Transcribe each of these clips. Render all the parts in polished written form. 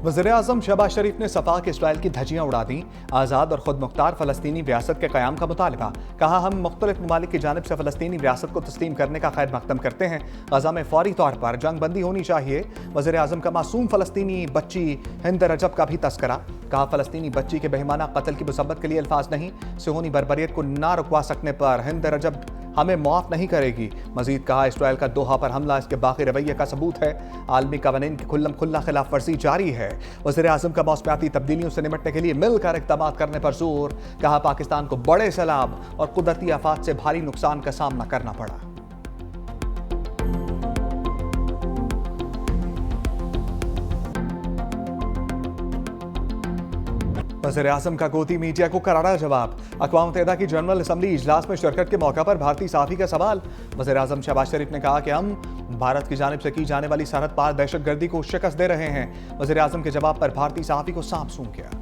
वज़ीर-ए-आज़म शहबाज शरीफ ने सफा के इसराइल की धज्जियां उड़ा दी। आज़ाद और खुद मुख्तार फ़लस्तीनी रियासत के क़याम का मुतालबा। कहा, हम मुख्तलिफ ममालिक की जानिब से फ़लस्तीनी रियासत को तस्लीम करने का खैर मकदम करते हैं। गज़ा में फौरी तौर पर जंग बंदी होनी चाहिए। वज़ीर-ए-आज़म का मासूम फ़लस्तीनी बच्ची हिंद रजब का भी तस्करा। कहा, फ़लस्तीनी बच्ची के बेईमाना कत्ल की मुसब्बत के लिए अल्फाज नहीं। सिहोनी बर्बरियत को ना रुकवा सकने पर हिंद रजब हमें माफ़ नहीं करेगी। मजीद कहा, इसराइल का दोहा पर हमला इसके बाकी रवैये का सबूत है। आलमी कवानीन की खुल्लम खुल्ला खिलाफ वर्जी जारी है। वज़ीर-ए-आज़म का मौसमियाती तब्दीलियों से निपटने के लिए मिलकर इक़दाम करने पर जोर। कहा, पाकिस्तान को बड़े सैलाब और कुदरती आफात से भारी नुकसान का सामना करना पड़ा। वज़ीर-ए-आज़म का गोदी मीडिया को करारा जवाब। अक़वाम मुत्तहिदा की जनरल असम्बली इजलास में शिरकत के मौका पर भारतीय सहाफ़ी का सवाल। वज़ीर-ए-आज़म शहबाज शरीफ ने कहा कि हम भारत की जानिब से की जाने वाली सरहद पार दहशतगर्दी को शिकस्त दे रहे हैं। वज़ीर-ए-आज़म के जवाब पर भारतीय सहाफ़ी को सांप सूंघ गया।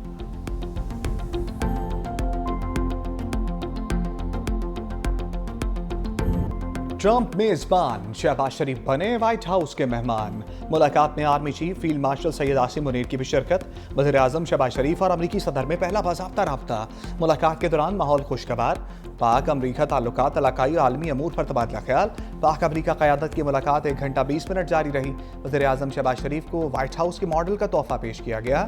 ट्रंप मेजबान, शहबाज शरीफ बने व्हाइट हाउस के मेहमान। मुलाकात में army chief field marshal Syed Asim Munir की भी शिरकत। वज़ीर-ए-आज़म शहबाज शरीफ और अमरीकी सदर में पहला बाज़ाब्ता राब्ता। मुलाकात के दौरान माहौल खुशगवार। पाक अमरीका ताल्लुकात, इलाकाई आलमी अमूर पर तबादला ख्याल। पाक अमरीका क़यादत की मुलाकात 1 घंटा 20 मिनट जारी रही। वज़ीर-ए-आज़म शहबाज शरीफ को व्हाइट हाउस के मॉडल का तोहफा पेश किया गया।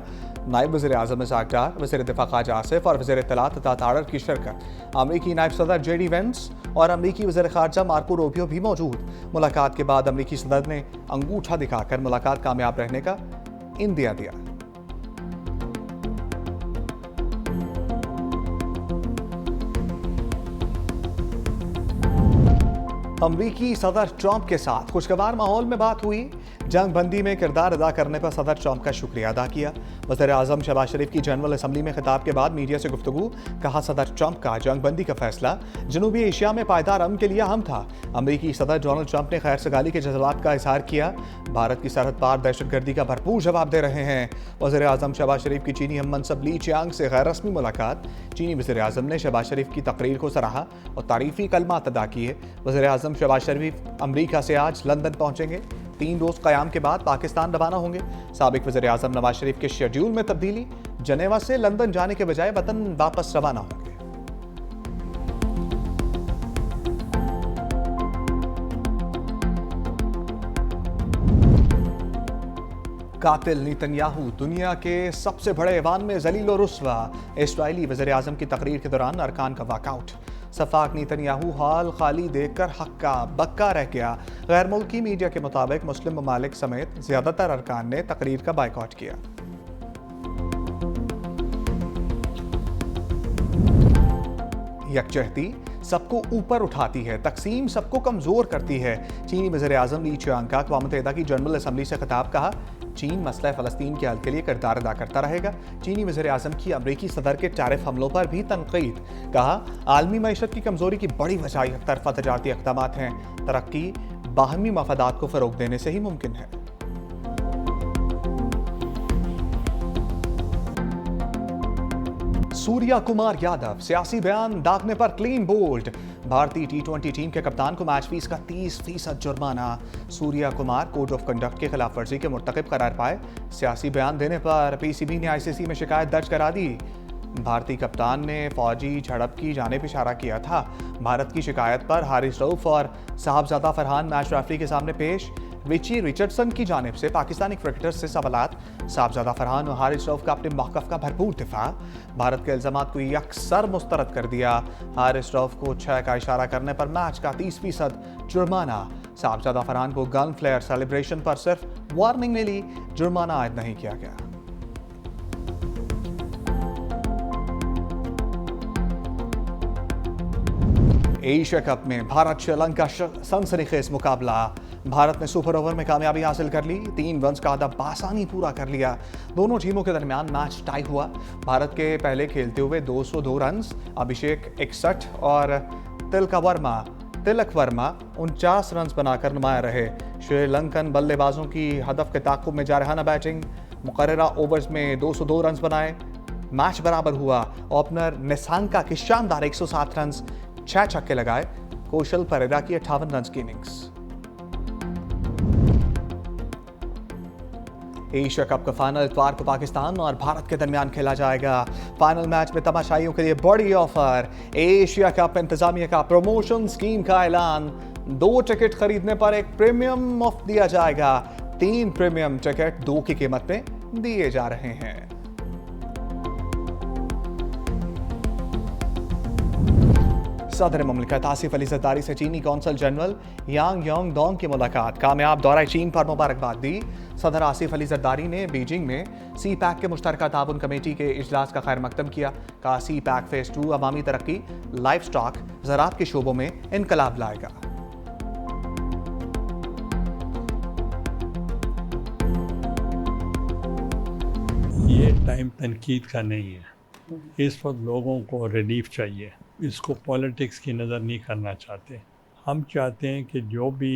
नायब वज़ीर-ए-आज़म इसाक डार, वज़ीर दिफ़ा ख्वाजा आसिफ और वज़ीर इत्तलात अता तारर की शिरकत। अमरीकी नायब सदर JD वेंस और अमरीकी वज़ीर ख़ारजा मार्को रूबियो भी मौजूद। मुलाकात के बाद अमरीकी सदर ने अंगूठा दिखाकर मुलाकात कामयाब रहने का इंदिया दिया। अमरीकी सदर ट्रंप के साथ खुशगवार माहौल में बात हुई। जंग बंदी में किरदार अदा करने पर सदर ट्रंप का शुक्रिया अदा किया। वज़ीर-ए-आज़म शहबाज शरीफ की जनरल असम्बली में खिताब के बाद मीडिया से गुफ्तगू। कहा, सदर ट्रंप का जंग बंदी का फैसला जनूबी एशिया में पायदार अमन के लिए अहम था। अमरीकी सदर डोनाल्ड ट्रंप ने खैर सगाली के जज्बात का इजहार किया। भारत की सरहद पार दहशतगर्दी का भरपूर जवाब दे रहे हैं। वज़ीर-ए-आज़म शहबाज शरीफ की चीनी हम मनसब ली चियांग से गैर रस्मी मुलाकात। चीनी वज़ीर-ए-आज़म ने शहबाज शरीफ की तकरीर को सराहा और तारीफी कलमात अदा किए। वज़ीर-ए-आज़म शहबाज शरीफ अमरीका से आज लंदन पहुंचेंगे। 3 रोज क़याम के बाद पाकिस्तान रवाना होंगे। साबिक वज़ीर-ए-आज़म नवाज शरीफ के शेड्यूल में तब्दीली। जनेवा से लंदन जाने के बजाय वतन वापस रवाना होंगे। कातिल नेतन्याहू दुनिया के सबसे बड़े ऐवान में ज़लील और रुस्वा। इस्राएली वज़ीर-ए-आज़म की तकरीर के दौरान अरकान का वॉकआउट। सफाक नेतन्याहू हाल खाली देखकर हक्का बक्का रह गया। गैर मुल्की मीडिया के मुताबिक मुस्लिम ममालिक समेत ज्यादातर अरकान ने तकरीर का बायकॉट किया। यकजहती सबको ऊपर उठाती है, तकसीम सबको कमजोर करती है। चीनी वज़ीर-ए-आज़म ली चियांग का अक़वाम मुत्तहिदा की जनरल असम्बली से खिताब। कहा, चीन मसला फ़लस्तीन के हल के लिए किरदार अदा करता रहेगा। चीनी वज़ीर-ए-आज़म की अमरीकी सदर के टैरिफ हमलों पर भी तनक़ीद। कहा, आलमी मईशत की कमजोरी की बड़ी वजह एक तरफ़ा तजारती इक़दामात हैं। तरक्की बाहमी मफादात को फ़रोग़ देने से ही मुमकिन है। सूर्या कुमार यादव सियासी बयान दागने पर क्लीन बोल्ड। भारतीय T20 टीम के कप्तान को मैच फीस का 30% जुर्माना। Surya Kumar code of conduct की खिलाफ वर्जी के मुर्तकिब करार पाए। सियासी बयान देने पर PCB ने ICC में शिकायत दर्ज करा दी। भारतीय कप्तान ने फौजी झड़प की जानिब इशारा किया था। भारत की शिकायत पर हारिस रऊफ और साहबजादा फरहान मैच रेफरी के सामने पेश। रिची रिचर्डसन की जानिब से पाकिस्तानी क्रिकेटर्स से सवालात। साहबजादा फरहान और हारिस रऊफ का अपने मौक़िफ़ का भरपूर दिफा। भारत के इल्ज़ामात को यकसर मुस्तरद कर दिया। हारिस रऊफ को 6 का इशारा करने पर मैच का 30% जुर्माना। साहबजादा फरहान को गन फ्लेयर सेलिब्रेशन पर सिर्फ वार्निंग मिली, जुर्माना आयद नहीं किया गया। एशिया कप में भारत श्रीलंका सनसनीखेज मुकाबला। भारत ने सुपर ओवर में कामयाबी हासिल कर ली। 3 रन्स का अहदा बासानी पूरा कर लिया। दोनों टीमों के दरमियान मैच टाई हुआ। भारत के पहले खेलते हुए 202 रन्स, अभिषेक 61 और तिलक वर्मा 49 रन्स बनाकर नुमाया रहे। श्रीलंकन बल्लेबाजों की हदफ के ताक़ुब में जारहाना बैटिंग। मुकर्ररा ओवर्स में 202 रन्स बनाए। मैच बराबर हुआ। ओपनर निसांका की शानदार 107 रन्स, 6 छक्के लगाए। कौशल परेरा की 58 रन्स की इनिंग्स। एशिया कप का फाइनल इतवार को पाकिस्तान और भारत के दरमियान खेला जाएगा। फाइनल मैच में तमाशाइयों के लिए बड़ी ऑफर। एशिया कप इंतजामिया का प्रमोशन स्कीम का ऐलान। 2 टिकट खरीदने पर एक प्रीमियम मुफ्त दिया जाएगा। 3 प्रीमियम टिकट 2 की कीमत में दिए जा रहे हैं। सदर मुमलिकत आसिफ अली जरदारी से चीनी कौंसल जनरल यांग योंग डोंग की मुलाकात। कामयाब दौरा चीन पर मुबारकबाद दी। सदर आसिफ अली जरदारी ने बीजिंग में सी पैक के मुश्तरका ताउन कमेटी के इजलास का खैर मकदम किया। कहा सी पैक फेज 2 अवामी तरक्की, लाइफ स्टॉक, ज़राअत के शोबों में इनकलाब लाएगा। ये टाइम तनकीद का नहीं है। इस वक्त लोगों को रिलीफ चाहिए। इसको पॉलिटिक्स की नज़र नहीं करना चाहते। हम चाहते हैं कि जो भी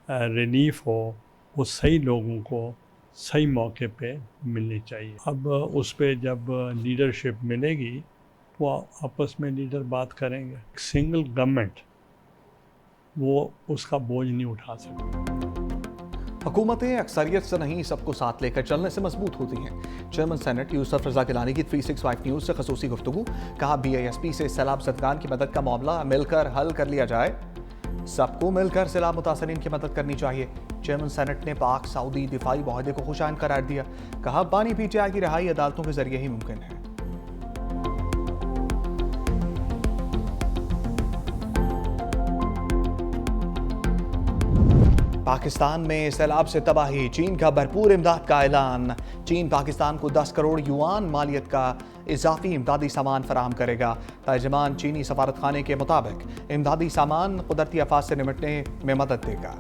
रिलीफ हो वो सही लोगों को सही मौके पे मिलनी चाहिए। अब उस पे जब लीडरशिप मिलेगी तो आपस में लीडर बात करेंगे। सिंगल गवर्नमेंट वो उसका बोझ नहीं उठा सकती। हुकूमतें अक्सरियत से नहीं सबको साथ लेकर चलने से मजबूत होती हैं। चेयरमैन सेनेट यूसुफ रजा गिलानी की 365 न्यूज़ से खसूसी गुफ्तगू। कहा BISP से सैलाब ज़दगान की मदद का मामला मिलकर हल कर लिया जाए। सबको मिलकर सैलाब मुतासरीन की मदद करनी चाहिए। चेयरमैन सेनेट ने पाक सऊदी दिफाई मुआहदे को खुशाइन करार दिया। कहा बानी PTI की रिहाई अदालतों के जरिए ही मुमकिन है। पाकिस्तान में सैलाब से तबाही, चीन का भरपूर इमदाद का ऐलान। चीन पाकिस्तान को 10 करोड़ युआन मालियत का इजाफी इमदादी सामान फराहम करेगा। तर्जमान चीनी सफारतखाने के मुताबिक इमदादी सामान कुदरती आफात से निपटने में मदद देगा।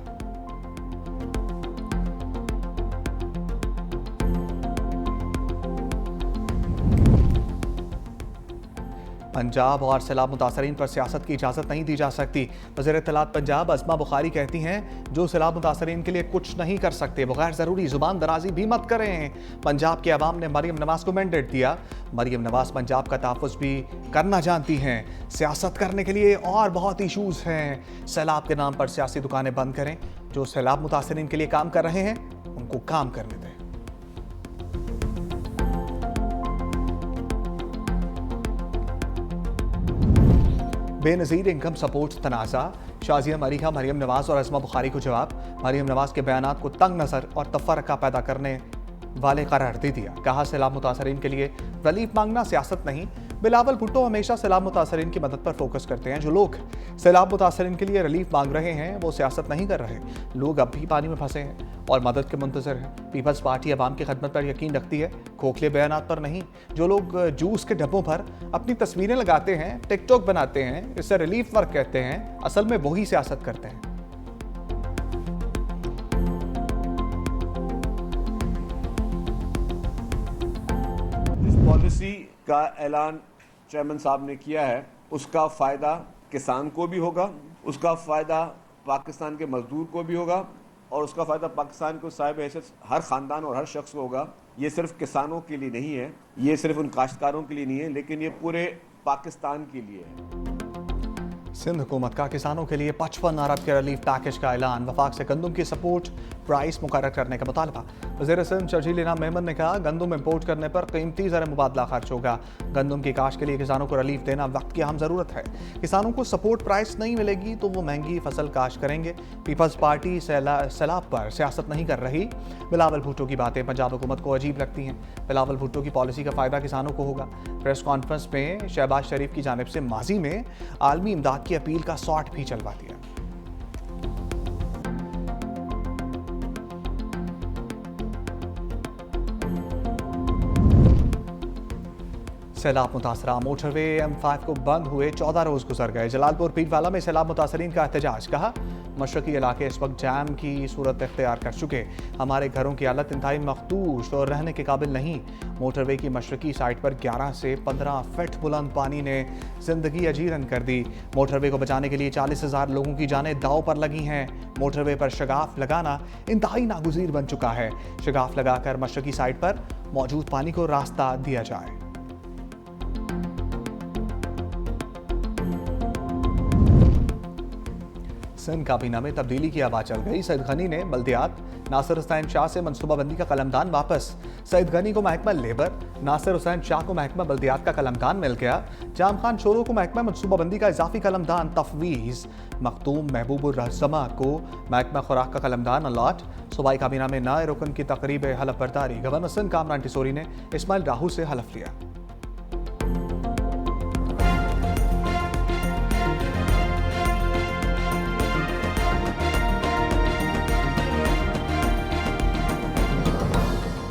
पंजाब और सैलाब मुतासरीन पर सियासत की इजाज़त नहीं दी जा सकती। वज़ीर इत्तलात पंजाब अज़मा बुखारी कहती हैं जो सैलाब मुतासरीन के लिए कुछ नहीं कर सकते वो गैर ज़रूरी ज़ुबान दराजी भी मत करें। पंजाब के अवाम ने मरियम नवाज़ को मैंडेट दिया। मरियम नवाज़ पंजाब का तहफ़्फ़ुज़ भी करना जानती हैं। सियासत करने के लिए और बहुत इशूज़ हैं। सैलाब के नाम पर सियासी दुकानें बंद करें। जो सैलाब मुतासरीन के लिए काम कर रहे हैं उनको काम करने दें। बेनज़ीर इनकम सपोर्ट तनाज़ा। शाज़िया मरीहा मरियम नवाज़ और अज़मा बुखारी को जवाब। मरियम नवाज़ के बयानात को तंग नज़र और तफ़र्रक़ा पैदा करने वाले करार दे दिया। कहा सैलाब मुतासरीन के लिए रिलीफ मांगना सियासत नहीं। बिलावल भुट्टो हमेशा सैलाब मुतासरीन की मदद पर फोकस करते हैं। जो लोग सैलाब मुतासरीन के लिए रिलीफ मांग रहे हैं वो सियासत नहीं कर रहे। लोग अब भी पानी में फंसे हैं और मदद के मुंतज़र हैं। पीपल्स पार्टी अवाम की खदमत पर यकीन रखती है, खोखले बयानात पर नहीं। जो लोग जूस के डब्बों पर अपनी तस्वीरें लगाते हैं, टिकटॉक बनाते हैं, इससे रिलीफ वर्क कहते हैं, असल में वही सियासत करते हैं। पॉलिसी का ऐलान चेयरमैन साहब ने किया है उसका फ़ायदा किसान को भी होगा, उसका फ़ायदा पाकिस्तान के मजदूर को भी होगा और उसका फ़ायदा पाकिस्तान को साहिब हैसियत हर ख़ानदान और हर शख्स को होगा। ये सिर्फ किसानों के लिए नहीं है, ये सिर्फ उन काश्तकारों के लिए नहीं है, लेकिन ये पूरे पाकिस्तान के लिए है। सिंध हुकूमत का किसानों के लिए 55 अरब के रिलीफ पैकेज का ऐलान। वफाक से गंदम की सपोर्ट प्राइस मुकर्रर करने का मुतालबा। वज़ीर सिंध शर्जील इनाम मेमन ने कहा गंदम इम्पोर्ट करने पर कीमती ज़र मुबादला खर्च होगा। गंदम की काश्त के लिए किसानों को रिलीफ देना वक्त की अहम ज़रूरत है। किसानों को सपोर्ट प्राइस नहीं मिलेगी तो वो महंगी फसल काश्त करेंगे। पीपल्स पार्टी सैलाब पर सियासत नहीं कर रही। बिलावल भुट्टो की बातें पंजाब हुकूमत को अजीब लगती हैं। बिलावल भुट्टो की पॉलिसी का फ़ायदा किसानों को होगा। प्रेस कॉन्फ्रेंस में शहबाज शरीफ की जानिब से माजी में आलमी इमदाद की अपील का शॉट भी चलवा दिया। सैलाब मुतासरा मोटरवे M5 को बंद हुए 14 रोज गुजर गए। जलालपुर पीरवाला में सैलाब मुतासरीन का एहतजाज। कहा मशरकी इलाके इस वक्त जैम की सूरत इख्तियार कर चुके। हमारे घरों की हालत इंतहाई मखदूश और रहने के काबिल नहीं। मोटरवे की मशरकी साइड पर 11 से 15 फीट बुलंद पानी ने जिंदगी अजीरन कर दी। मोटरवे को बचाने के लिए 40,000 लोगों की जानें दाव पर लगी हैं। मोटरवे पर शगाफ लगाना इंतहाई नागुज़ीर बन चुका है। शगाफ लगाकर मशरकी साइड पर मौजूद पानी को रास्ता दिया जाए। सिंध काबीना में तब्दीली की हवा चल गई। सईद गनी ने बल्दियात, नासिर हुसैन शाह से मनसूबाबंदी का कलमदान वापस। सईद गनी को महकमा लेबर, नासिर हुसैन शाह को महकमा बल्दियात का कलमदान मिल गया। जाम खान शोरो को महकमा मनसूबाबंदी का इजाफी कलमदान तफवीज़। मखदूम महबूबुर रहज़मा को महकमा खुराक का कलमदान अलॉट। सूबाई काबीना में नए रुकन की तकरीब हलफ बर्दारी। गवर्नर सिंध कामरान टिसोरी ने इस्माइल राहू से हलफ लिया।